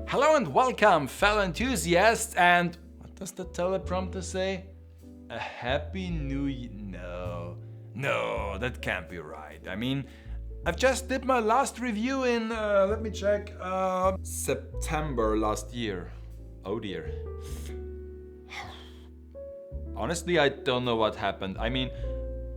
Hello and welcome, fellow enthusiasts, and what does the teleprompter say? A happy new year? No, that can't be right. I mean, I've just did my last review in, let me check, September last year. Oh dear. Honestly, I don't know what happened. I mean,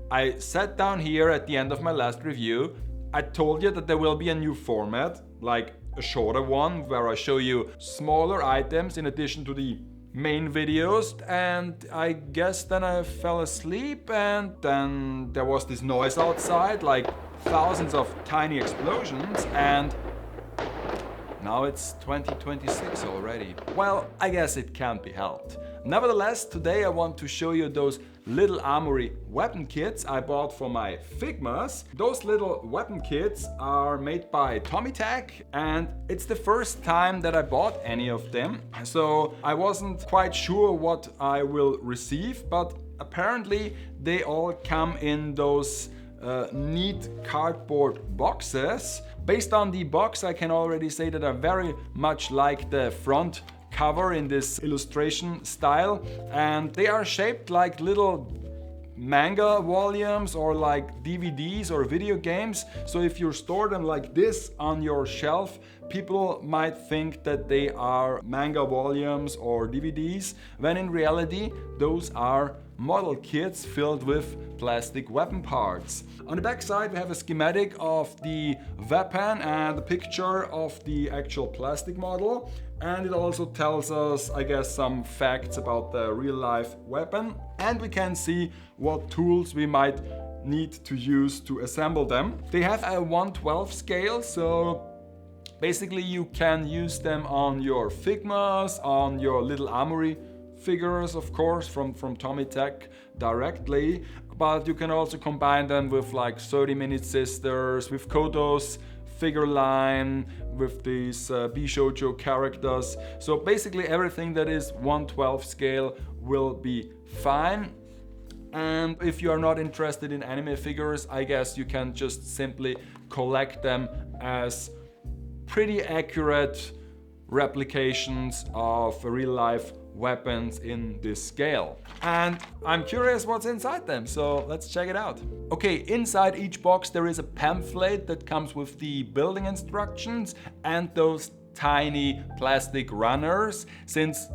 I sat down here at the end of my last review. I told you that there will be a new format, like a shorter one, where I show you smaller items in addition to the main videos, and I guess then I fell asleep, and then there was this noise outside, like thousands of tiny explosions, and now it's 2026 already. Well, I guess it can't be helped. Nevertheless, today I want to show you those Little Armory weapon kits I bought for my Figmas. Those little weapon kits are made by Tomytec, and it's the first time that I bought any of them. So I wasn't quite sure what I will receive, but apparently they all come in those neat cardboard boxes. Based on the box, I can already say that I very much like the front cover in this illustration style, and they are shaped like little manga volumes or like DVDs or video games. So if you store them like this on your shelf, people might think that they are manga volumes or DVDs, when in reality those are model kits filled with plastic weapon parts. On the back side we have a schematic of the weapon and a picture of the actual plastic model, and it also tells us, I guess, some facts about the real life weapon, and we can see what tools we might need to use to assemble them. They have a 1/12 scale, so basically you can use them on your Figmas, on your Little Armory figures, of course, from Tomytec directly, but you can also combine them with like 30-minute sisters, with Kodo's figure line, with these Bishoujo characters. So basically everything that is 1/12 scale will be fine. And if you are not interested in anime figures, I guess you can just simply collect them as pretty accurate replications of real life weapons in this scale. And I'm curious what's inside them, so let's check it out. Okay, inside each box there is a pamphlet that comes with the building instructions and those tiny plastic runners. Since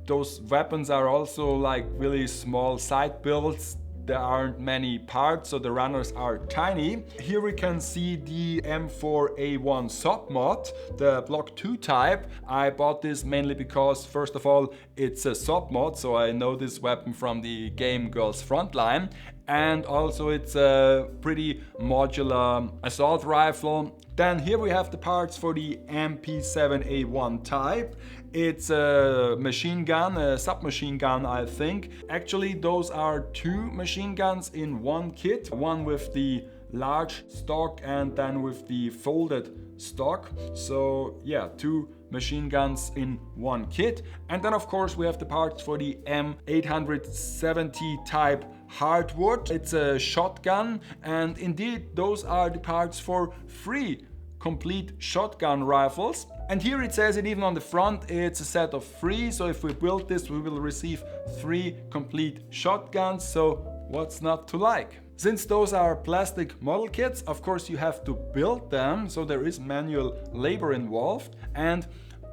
those weapons are also like really small side builds, there aren't many parts, so the runners are tiny. Here we can see the M4A1 submod, the Block 2 type. I bought this mainly because, first of all, it's a submod, so I know this weapon from the game Girls Frontline, and also it's a pretty modular assault rifle. Then here we have the parts for the MP7A1 type. It's a machine gun, a submachine gun, I think. Actually, those are two machine guns in one kit, one with the large stock and then with the folded stock. So yeah, two machine guns in one kit. And then of course we have the parts for the M870 type hardwood. It's a shotgun, and indeed those are the parts for 3 complete shotgun rifles. And here it says it even on the front, it's a set of 3, so if we build this we will receive 3 complete shotguns, so what's not to like? Since those are plastic model kits, of course you have to build them, so there is manual labor involved. And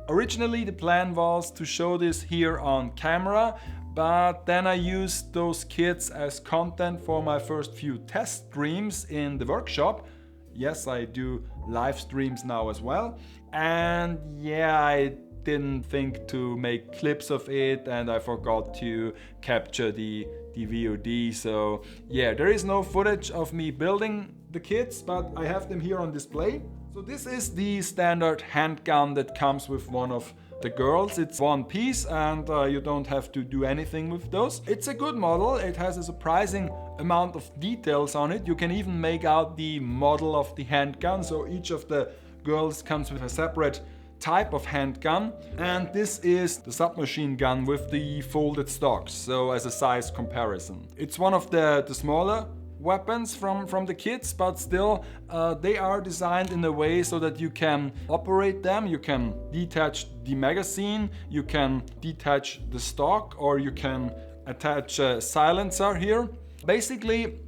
originally the plan was to show this here on camera, but then I used those kits as content for my first few test streams in the workshop. Yes, I do live streams now as well. And yeah, I didn't think to make clips of it, and I forgot to capture the VOD. So yeah, there is no footage of me building the kits, but I have them here on display. So this is the standard handgun that comes with one of the girls. It's one piece, and you don't have to do anything with those. It's a good model. It has a surprising amount of details on it. You can even make out the model of the handgun. So each of the girls comes with a separate type of handgun, and this is the submachine gun with the folded stocks, so as a size comparison. It's one of the smaller weapons from the kits, but still they are designed in a way so that you can operate them. You can detach the magazine, you can detach the stock, or you can attach a silencer here. Basically,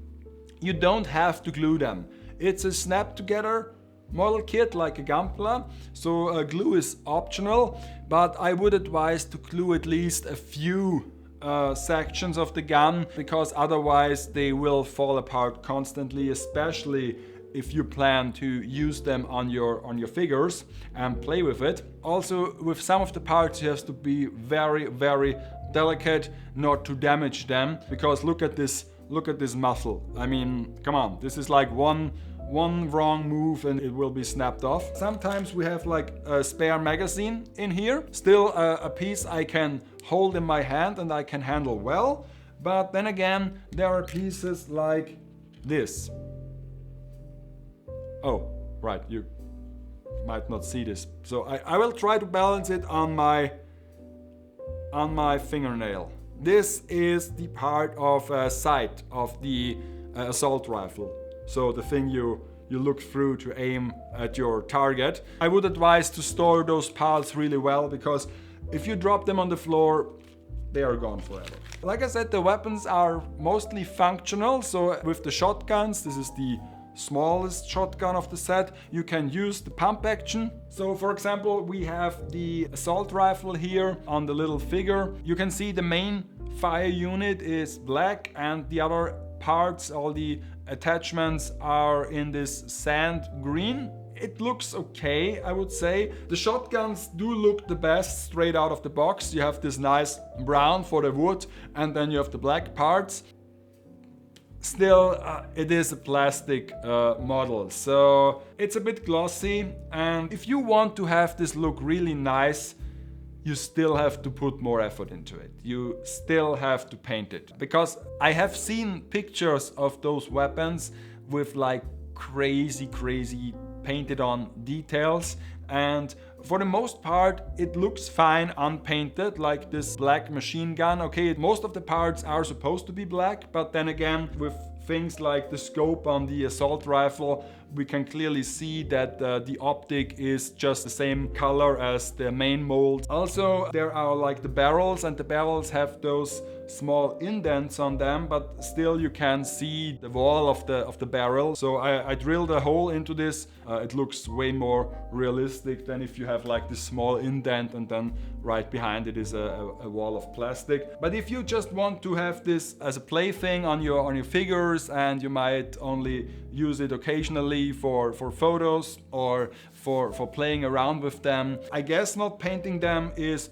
you don't have to glue them. It's a snap together model kit like a Gunpla, so glue is optional, but I would advise to glue at least a few sections of the gun, because otherwise they will fall apart constantly, especially if you plan to use them on your figures and play with it. Also, with some of the parts you have to be very, very delicate not to damage them, because look at this muscle. I mean, come on, this is like one wrong move and it will be snapped off. Sometimes we have like a spare magazine in here, still a piece I can hold in my hand and I can handle well, but then again there are pieces like this. Oh, right, you might not see this, so I will try to balance it on my fingernail. This is the part of sight of the assault rifle. So the thing you look through to aim at your target. I would advise to store those parts really well, because if you drop them on the floor, they are gone forever. Like I said, the weapons are mostly functional. So with the shotguns, this is the smallest shotgun of the set, you can use the pump action. So for example, we have the assault rifle here on the little figure. You can see the main fire unit is black and the other parts, all the attachments, are in this sand green. It looks okay, I would say. The shotguns do look the best straight out of the box. You have this nice brown for the wood and then you have the black parts. Still, it is a plastic model, so it's a bit glossy, and if you want to have this look really nice, you still have to put more effort into it. You still have to paint it, because I have seen pictures of those weapons with like crazy painted on details, and for the most part it looks fine unpainted, like this black machine gun. Okay, most of the parts are supposed to be black, but then again, with things like the scope on the assault rifle, we can clearly see that the optic is just the same color as the main mold. Also, there are like the barrels, and the barrels have those small indents on them, but still you can see the wall of the barrel. So I drilled a hole into this. It looks way more realistic than if you have like this small indent and then right behind it is a wall of plastic. But if you just want to have this as a plaything on your figures, and you might only use it occasionally for photos or for playing around with them, I guess not painting them is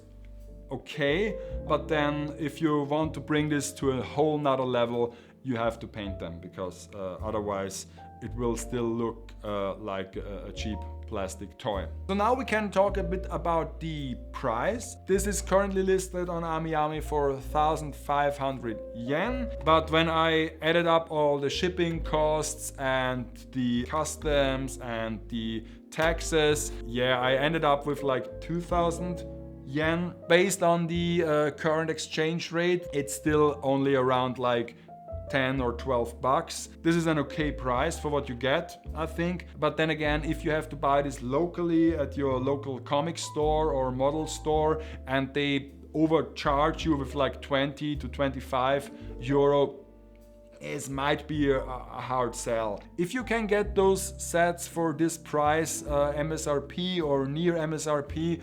okay, but then if you want to bring this to a whole nother level, you have to paint them, because otherwise it will still look like a cheap plastic toy. So now we can talk a bit about the price. This is currently listed on AmiAmi for 1,500 yen, but when I added up all the shipping costs and the customs and the taxes, yeah, I ended up with like 2,000 yen. Based on the current exchange rate, it's still only around like 10 or 12 bucks. This is an okay price for what you get, I think. But then again, if you have to buy this locally at your local comic store or model store and they overcharge you with like 20 to 25 euro, it might be a hard sell. If you can get those sets for this price, MSRP or near MSRP,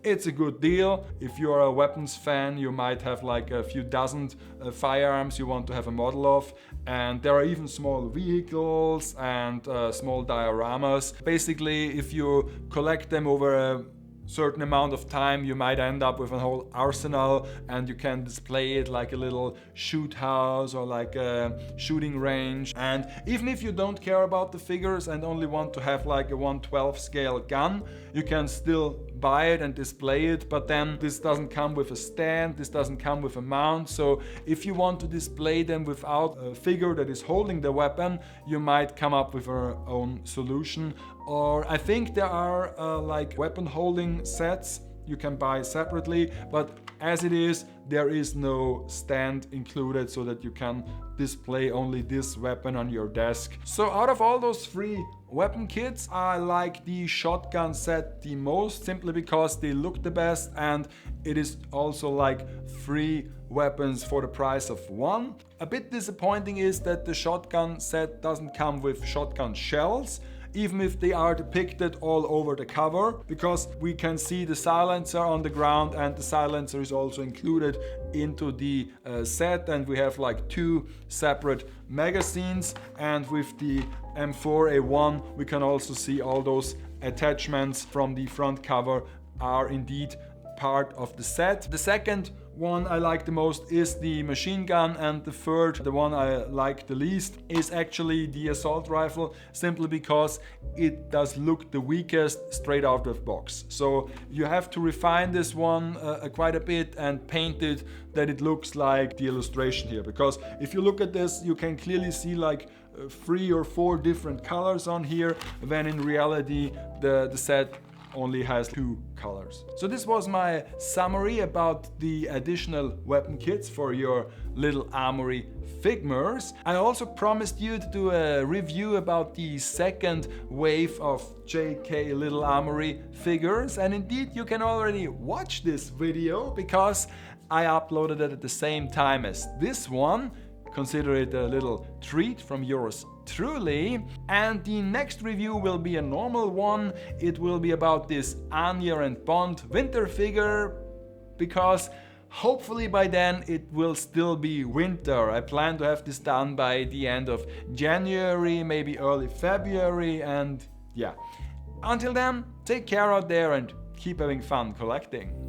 it's a good deal. If you are a weapons fan, you might have like a few dozen firearms you want to have a model of, and there are even small vehicles and small dioramas. Basically, if you collect them over a certain amount of time, you might end up with a whole arsenal, and you can display it like a little shoot house or like a shooting range. And even if you don't care about the figures and only want to have like a 1/12 scale gun, you can still buy it and display it, but then this doesn't come with a stand, this doesn't come with a mount. So if you want to display them without a figure that is holding the weapon, you might come up with your own solution. Or I think there are like weapon holding sets you can buy separately, but As it is, there is no stand included so that you can display only this weapon on your desk. So out of all those 3 weapon kits, I like the shotgun set the most, simply because they look the best and it is also like 3 weapons for the price of 1. A bit disappointing is that the shotgun set doesn't come with shotgun shells, even if they are depicted all over the cover, because we can see the silencer on the ground, and the silencer is also included into the set, and we have like 2 separate magazines, and with the M4A1 we can also see all those attachments from the front cover are indeed part of the set. The second one I like the most is the machine gun, and the third, the one I like the least, is actually the assault rifle, simply because it does look the weakest straight out of the box. So you have to refine this one quite a bit and paint it that it looks like the illustration here, because if you look at this you can clearly see like 3 or 4 different colors on here, when in reality the set only has 2 colors. So this was my summary about the additional weapon kits for your Little Armory Figures. I also promised you to do a review about the second wave of JK Little Armory figures, and indeed you can already watch this video because I uploaded it at the same time as this one. Consider it a little treat from yours truly. And the next review will be a normal one. It will be about this Anya and Bond winter figure, because hopefully by then it will still be winter. I plan to have this done by the end of January, maybe early February, and yeah. Until then, take care out there and keep having fun collecting.